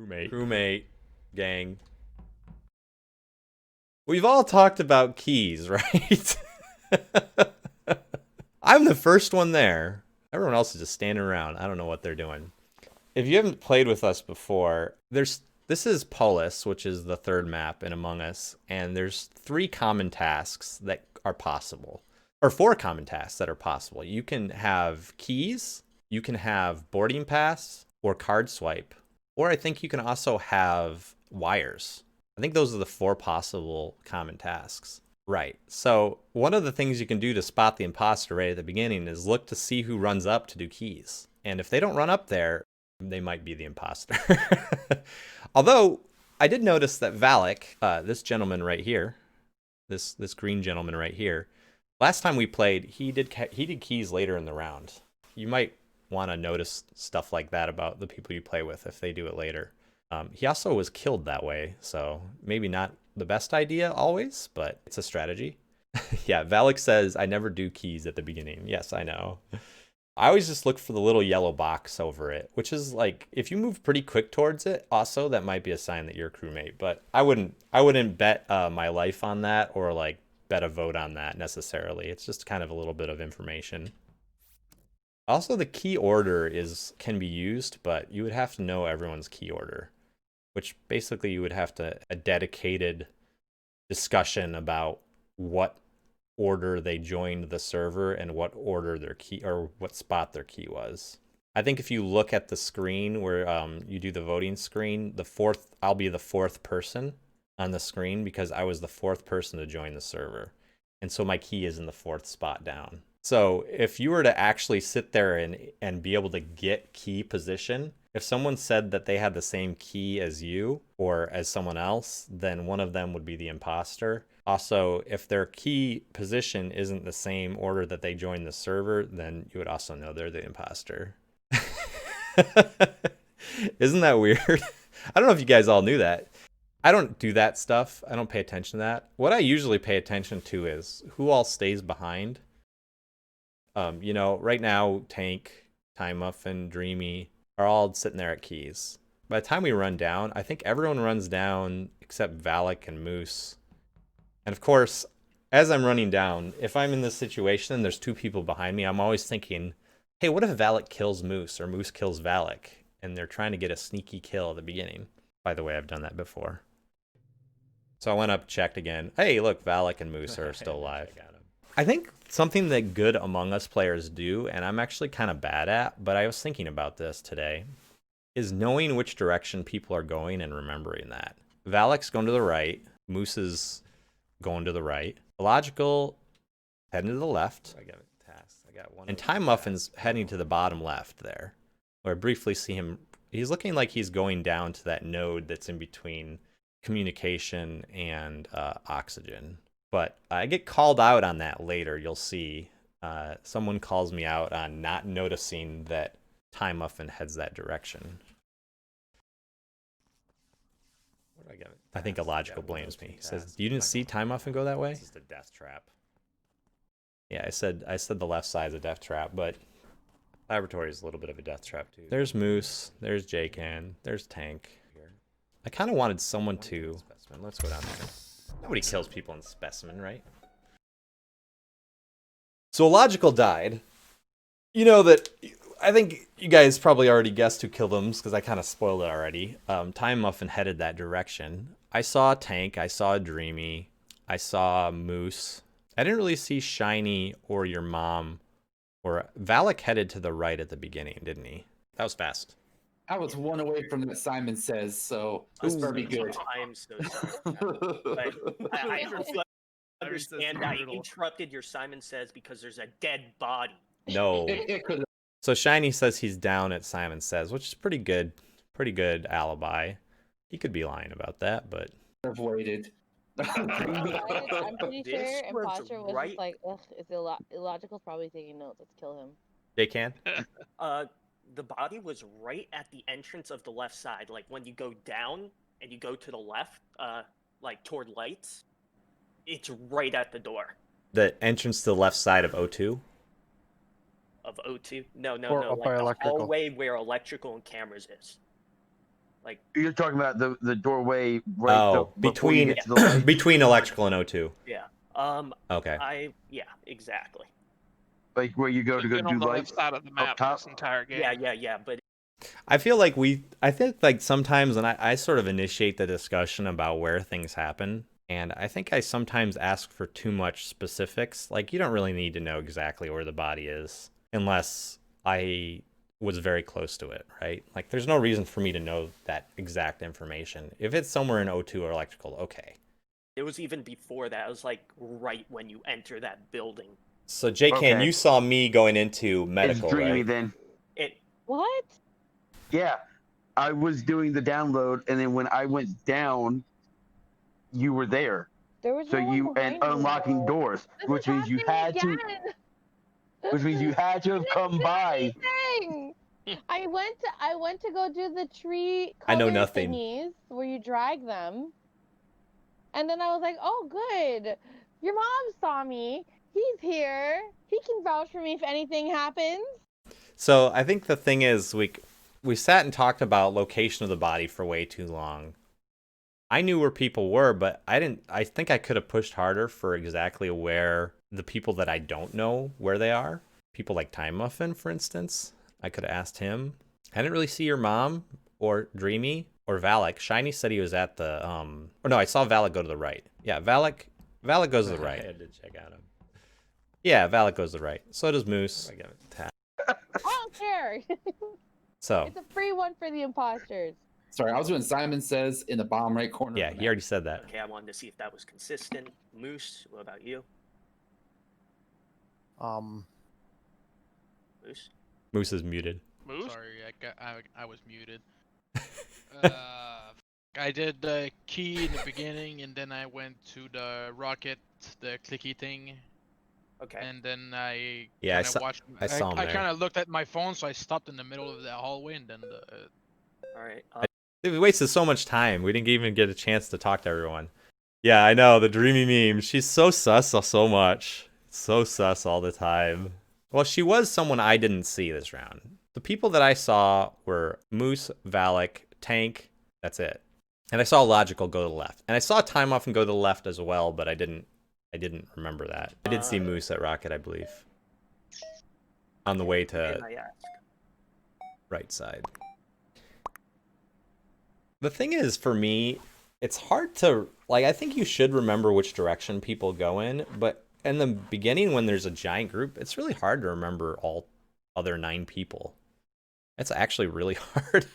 Crewmate. Gang. We've all talked about keys, right? I'm the first one there. Everyone else is just standing around. I don't know what they're doing. If you haven't played with us before, this is Polis, which is the third map in Among Us, and there's 3 common tasks that are possible. Or 4 common tasks that are possible. You can have keys, you can have boarding pass, or card swipe. Or I think you can also have wires. I think those are the 4 possible common tasks. Right. So one of the things you can do to spot the imposter right at the beginning is look to see who runs up to do keys. And if they don't run up there, they might be the imposter. Although I did notice that Valak, this gentleman right here, this green gentleman right here, last time we played, he did keys later in the round. You might want to notice stuff like that about the people you play with if they do it later. He also was killed that way, so maybe not the best idea always, but it's a strategy. Yeah, Valak says, I never do keys at the beginning. Yes, I know. I always just look for the little yellow box over it, which is like, if you move pretty quick towards it, also, that might be a sign that you're a crewmate. But I wouldn't bet my life on that or like bet a vote on that necessarily. It's just kind of a little bit of information. Also, the key order can be used, but you would have to know everyone's key order, which basically you would have to a dedicated discussion about what order they joined the server and what order their key or what spot their key was. I think if you look at the screen where you do the voting screen, I'll be the 4th person on the screen because I was the 4th person to join the server. And so my key is in the 4th spot down. So if you were to actually sit there and be able to get key position, if someone said that they had the same key as you or as someone else, then one of them would be the imposter. Also, if their key position isn't the same order that they joined the server, then you would also know they're the imposter. Isn't that weird? I don't know if you guys all knew that. I don't do that stuff. I don't pay attention to that. What I usually pay attention to is who all stays behind. Right now, Tank, Time Muffin, Dreamy are all sitting there at keys. By the time we run down, I think everyone runs down except Valak and Moose. And of course, as I'm running down, if I'm in this situation and there's 2 people behind me, I'm always thinking, hey, what if Valak kills Moose or Moose kills Valak? And they're trying to get a sneaky kill at the beginning. By the way, I've done that before. So I went up, checked again. Hey, look, Valak and Moose are still alive. I think something that good Among Us players do, and I'm actually kind of bad at, but I was thinking about this today, is knowing which direction people are going and remembering that. Valak's going to the right. Moose is going to the right. Logical heading to the left. I got a task. I got one. And Time Muffin's heading to the bottom left there. Where I briefly see him. He's looking like he's going down to that node that's in between communication and oxygen. But I get called out on that later. You'll see. Someone calls me out on not noticing that Time Muffin heads that direction. I think Illogical blames me. He says, "You didn't see Time Muffin go that way?" This is the death trap. Yeah, I said the left side's a death trap, but Laboratory is a little bit of a death trap too. There's Moose. There's J-Can. There's Tank. I kind of wanted someone to. Let's go down there. Nobody kills people in Specimen, right? So Illogical died. You know that. I think you guys probably already guessed who killed him because I kind of spoiled it already. Time Muffin headed that direction. I saw Tank. I saw Dreamy. I saw Moose. I didn't really see Shiny or your mom. Or Valak headed to the right at the beginning, didn't he? That was fast. I was one away from that Simon Says, so this better be good. I am so sorry. But I understand I interrupted your Simon Says because there's a dead body. No. It could. So Shiny says he's down at Simon Says, which is pretty good alibi. He could be lying about that, but I've waited. I'm pretty This sure was Imposter was right- just like, ugh, it's illogical, probably taking notes, let's kill him. they can. The body was right at the entrance of the left side. Like when you go down and you go to the left, like toward lights, it's right at the door The entrance to the left side of O2. of O2. No, Or like up by the electrical. hallway where electrical and cameras is. Like, You're talking about the doorway right before you between get to the light. between electrical and O2. yeah. Okay. Yeah, exactly. Like where you go to Been do on the light left side of the up map top. this entire game. Yeah. But I feel like I think like sometimes, and I sort of initiate the discussion about where things happen. And I think I sometimes ask for too much specifics. Like, you don't really need to know exactly where the body is unless I was very close to it, right? Like, there's no reason for me to know that exact information. If it's somewhere in O2 or electrical, okay. it was even before that. It was like right when you enter that building. So, JK, Okay. you saw me going into medical, It's dreamy right? then. What? Yeah, I was doing the download, and then when I went down, you were there. There was So no one you and behind you, unlocking though. doors, This which is means you happening had to, again. which means you had to I have didn't come do by. anything. I went to go do the tree I know color nothing. thingies where you drag them. And then I was like, oh, good. Your mom saw me. He's here. He can vouch for me if anything happens. So I think the thing is, we sat and talked about location of the body for way too long. I knew where people were, but I didn't. I think I could have pushed harder for exactly where the people that I don't know where they are. People like Time Muffin, for instance. I could have asked him. I didn't really see your mom or Dreamy or Valak. Shiny said he was at the Or no, I saw Valak go to the right. Yeah, Valak goes to the right. I had to check out him. Yeah, Valak goes to the right. So does Moose. I got a tap. I don't care. So It's a free one for the imposters. Sorry, I was doing Simon Says in the bottom right corner. yeah, of the he map. already said that. Okay, I wanted to see if that was consistent. Moose, what about you? Moose? Moose is muted. Moose? Sorry, I was muted. I did the key in the beginning, and then I went to the rocket, the clicky thing, Okay. and then I Yeah, watched. I saw him I there. kind of looked at my phone, so I stopped in the middle of the hallway, and then All right. We wasted so much time. We didn't even get a chance to talk to everyone. Yeah, I know, the Dreamy meme. She's so sus so much. So sus all the time. Well, she was someone I didn't see this round. The people that I saw were Moose, Valak, Tank. That's it. And I saw Logical go to the left. And I saw Time Off and go to the left as well, but I didn't remember that. I did see Moose at Rocket, I believe. On the way to Can I ask? right side. The thing is, for me, it's hard to, like, I think you should remember which direction people go in, but in the beginning when there's a giant group, it's really hard to remember all other 9 people. It's actually really hard.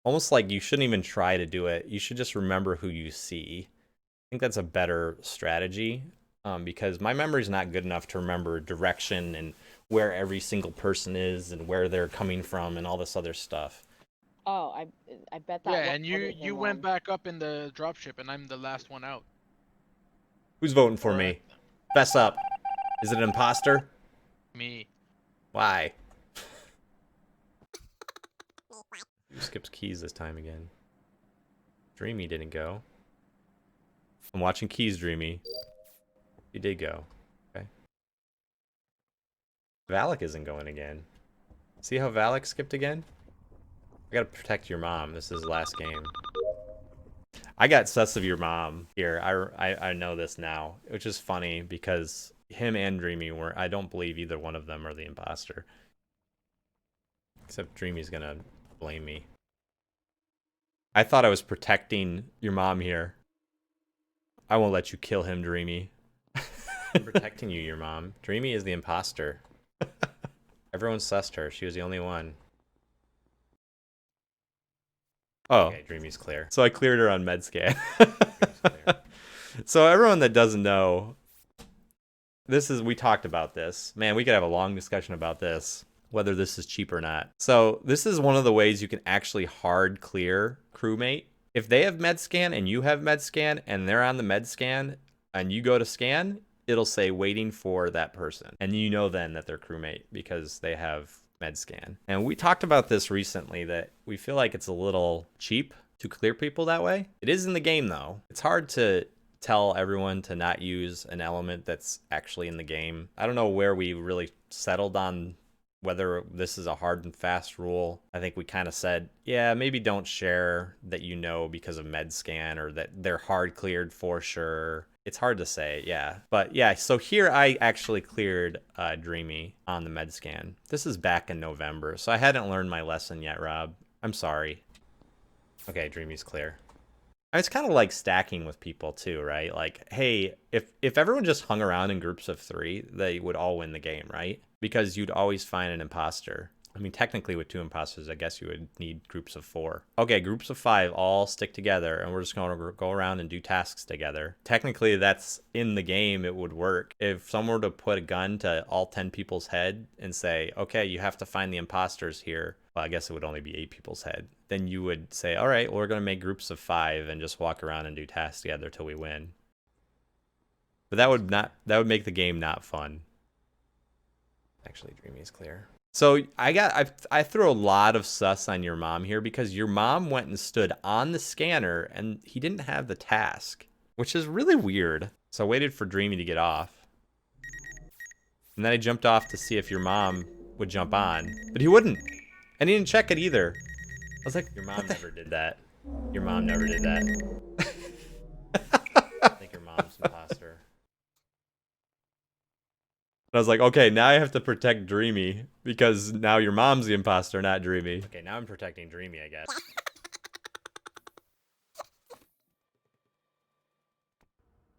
Almost like you shouldn't even try to do it. You should just remember who you see. I think that's a better strategy, because my memory's not good enough to remember direction and where every single person is and where they're coming from and all this other stuff. Oh, I bet that. yeah, was and you went back up in the dropship, and I'm the last one out. Who's voting for me? Fess up. Is it an imposter? Me. Why? Who skips keys this time again? Dreamy didn't go. I'm watching keys, Dreamy. He did go. Okay. Valak isn't going again. See how Valak skipped again? I gotta protect your mom. This is last game. I got sus of your mom here. I know this now, which is funny because him and Dreamy weren't. I don't believe either one of them are the imposter. Except Dreamy's gonna blame me. I thought I was protecting your mom here. I won't let you kill him, Dreamy. I'm protecting you, your mom. Dreamy is the imposter. Everyone sussed her. She was the only one. Oh, okay, Dreamy's clear. So I cleared her on MedScan. So everyone that doesn't know, we talked about this. Man, we could have a long discussion about this, whether this is cheap or not. So this is one of the ways you can actually hard clear crewmate. If they have MedScan and you have MedScan and they're on the MedScan and you go to scan, it'll say waiting for that person. And you know then that they're crewmate because they have MedScan. And we talked about this recently, that we feel like it's a little cheap to clear people that way. It is in the game though. It's hard to tell everyone to not use an element that's actually in the game. I don't know where we really settled on whether this is a hard and fast rule. I think we kind of said, yeah, maybe don't share that you know because of med scan or that they're hard cleared for sure. It's hard to say, yeah. But yeah, so here I actually cleared Dreamy on the med scan. This is back in November, so I hadn't learned my lesson yet, Rob. I'm sorry. Okay, Dreamy's clear. It's kind of like stacking with people too, right? Like, hey, if everyone just hung around in groups of 3, they would all win the game, right? Because you'd always find an imposter. I mean, technically with 2 imposters, I guess you would need groups of 4. Okay, groups of 5 all stick together, and we're just going to go around and do tasks together. Technically, that's in the game, it would work. If someone were to put a gun to all 10 people's head and say, okay, you have to find the imposters here. Well, I guess it would only be 8 people's head. Then you would say, all right, well, we're going to make groups of 5 and just walk around and do tasks together till we win. But that would make the game not fun. Actually, Dreamy's clear. So I threw a lot of sus on your mom here because your mom went and stood on the scanner and he didn't have the task, which is really weird. So I waited for Dreamy to get off. And then I jumped off to see if your mom would jump on, but he wouldn't. And he didn't check it either. I was like, your mom never did that. Your mom never did that. I think your mom's imposter. And I was like, okay, now I have to protect Dreamy because now your mom's the imposter, not Dreamy. Okay, now I'm protecting Dreamy, I guess.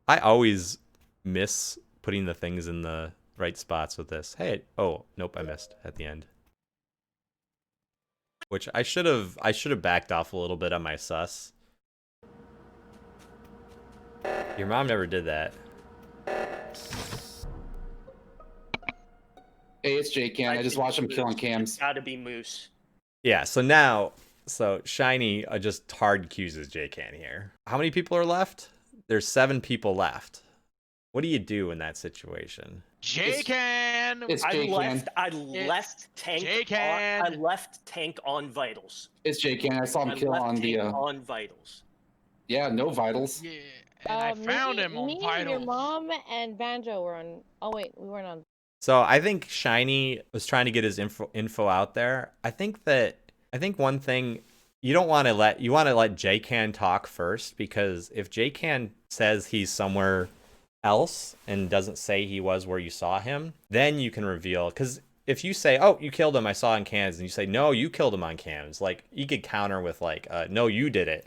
I always miss putting the things in the right spots with this. Hey, oh, nope, I missed at the end. Which I should have backed off a little bit on my sus. Your mom never did that. Hey, it's Jake. I just watched him killing cams. It's gotta be Moose. Yeah, so Shiny just hard accuses J-Can here. How many people are left? There's 7 people left. What do you do in that situation? J-Can! It's I J-Can. left tank. J-Can. I left tank on vitals. It's J-Can. I saw him I kill left on the. tank on vitals. Yeah, no vitals. Yeah, and I found him on Me, Vitals. your mom, and Banjo were on. Oh wait, we weren't on. So I think Shiny was trying to get his info out there. I think one thing you want to let J-Can talk first, because if J-Can says he's somewhere else and doesn't say he was where you saw him, then you can reveal. Because if you say, oh, you killed him, I saw on cams, and you say, no, you killed him on cams, like you could counter with like, no, you did it,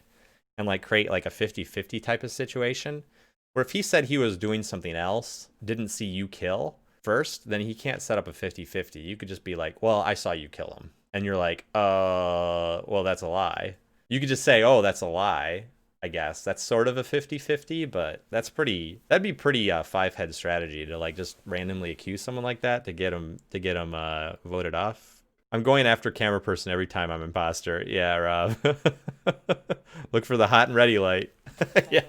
and like create like a 50-50 type of situation. Where if he said he was doing something else, didn't see you kill first, then he can't set up a 50-50. You could just be like, well, I saw you kill him. And you're like, well, that's a lie. You could just say, oh, that's a lie. I guess that's sort of a 50-50, but that'd be pretty 5-head strategy to like just randomly accuse someone like that to get him voted off. I'm going after camera person every time I'm imposter. Yeah, Rob. Look for the hot and ready light. Yeah.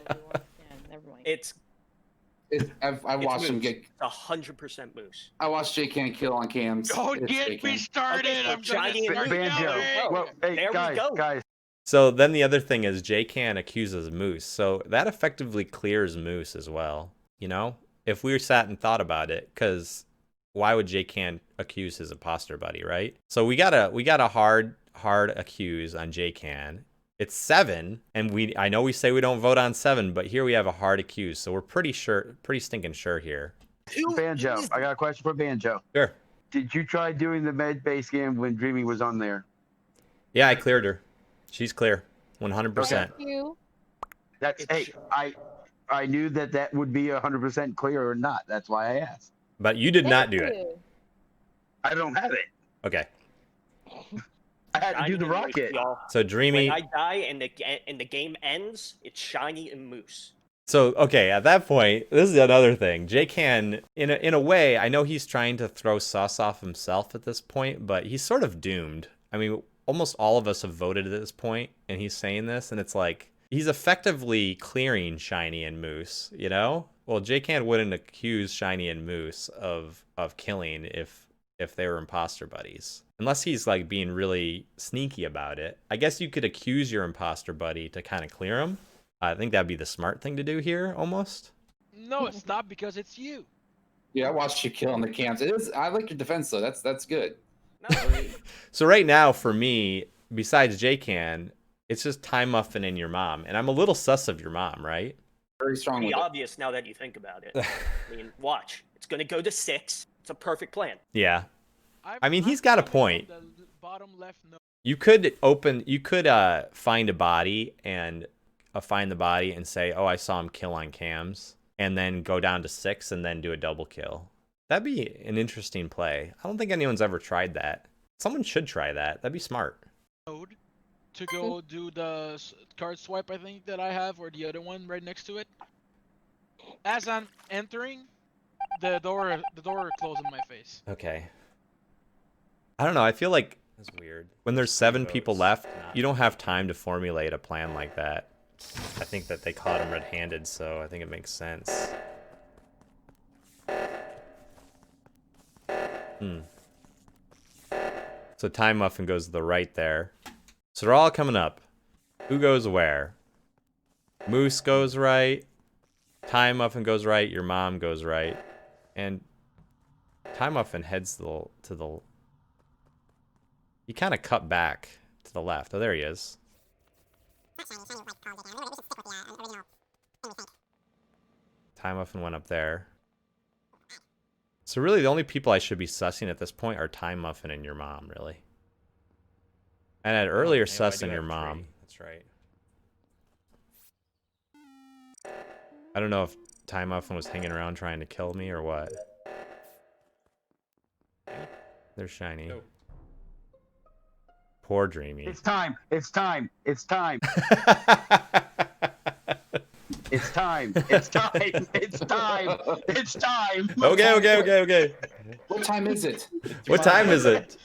Never mind. It's I watched him get. 100% Moose. I watched J-Can kill on cams. Don't It's get J-Can. me started. Okay, so I'm gonna Shiny and start Banjo. yelling. Well, hey, There we guys, go. guys. So then the other thing is J-Can accuses Moose. So that effectively clears Moose as well. You know, if we sat and thought about it, because why would J-Can accuse his imposter buddy, right? So we got a hard accuse on J-Can. It's 7, and I know we say we don't vote on 7, but here we have a hard accuse, so we're pretty stinking sure here. Banjo, I got a question for Banjo. Sure. Did you try doing the med base scan when Dreamy was on there? Yeah, I cleared her. She's clear, 100%. Thank you. That's It's- hey, I knew that would be 100% clear or not. That's why I asked. But you did not do Thank it. you. I don't have it. Okay. I had to Shiny do the and Moose, rocket. y'all. So Dreamy. When I die and the game ends, it's Shiny and Moose. So, okay, at that point, this is another thing. J-Can, in a way, I know he's trying to throw sauce off himself at this point, but he's sort of doomed. I mean, almost all of us have voted at this point, and he's saying this, and it's like, he's effectively clearing Shiny and Moose, you know? Well, J-Can wouldn't accuse Shiny and Moose of killing if they were imposter buddies. Unless he's like being really sneaky about it. I guess you could accuse your imposter buddy to kind of clear him. I think that'd be the smart thing to do here, almost. No, it's not because it's you. Yeah, I watched you kill on the cams. It is. I like your defense though. That's good. No. So right now, for me, besides J-Can, it's just Time Muffin and your mom. And I'm a little sus of your mom, right? Very strong Pretty with it. obvious now that you think about it. I mean, watch. It's gonna go to 6. It's a perfect plan. Yeah. I'm- I mean, I'm he's got a coming point. from the bottom left node. You could find a body and find the body and say, oh, I saw him kill on cams, and then go down to 6 and then do a double kill. That'd be an interesting play. I don't think anyone's ever tried that. Someone should try that. That'd be smart. Node to go do the card swipe, I think, that I have, or the other one right next to it. As I'm entering, the door closed in my face. Okay. I don't know. I feel like that's weird. When there's 7 people left, you don't have time to formulate a plan like that. I think that they caught him red-handed, so I think it makes sense. So Time Muffin goes to the right there. So they're all coming up. Who goes where? Moose goes right. Time Muffin goes right. Your mom goes right. And Time Muffin heads to the... He kind of cut back to the left. Oh, there he is. Time Muffin went up there. So really, the only people I should be sussing at this point are Time Muffin and your mom, really. And I'd earlier sussing your mom. That's right. I don't know if Time Muffin was hanging around trying to kill me or what. They're shiny. No. Poor Dreamy. It's time. It's time. It's time. It's time. It's time. It's time. It's time. Okay. What time is it? What time is it?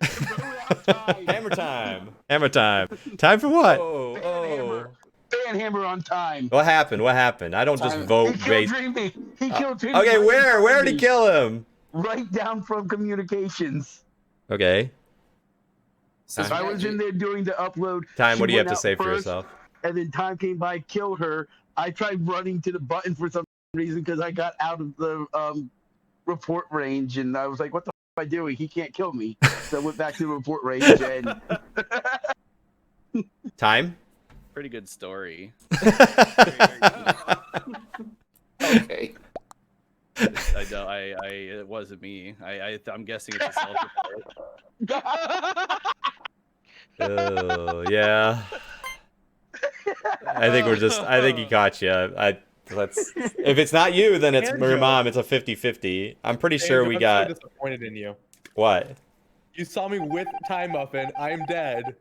Time. Hammer time. Hammer time. Time for what? Oh. Fan hammer on time. What happened? What happened? I don't just Time. vote He killed based. Dreamy. He killed Dreamy. Okay, right where? in Where front did of he me. kill him? Right down from communications. Okay. Says I was in there doing the upload. Time, She what do you have went to out say for first, yourself? And then Time came by, killed her. I tried running to the button for some reason because I got out of the report range, and I was like, "What the f am I doing? He can't kill me." So I went back to the report range, and Time? Pretty good story. Okay. I know. It wasn't me. I'm guessing it's a self-report. Oh, yeah. I think we're just. I think he caught you. If it's not you, then it's your mom. It's a 50-50. I'm pretty sure we got. I'm so disappointed in you. What? You saw me with Time Muffin. I'm dead.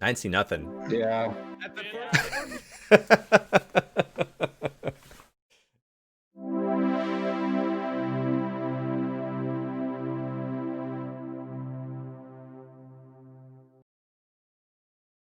I didn't see nothing. Yeah. At the first one,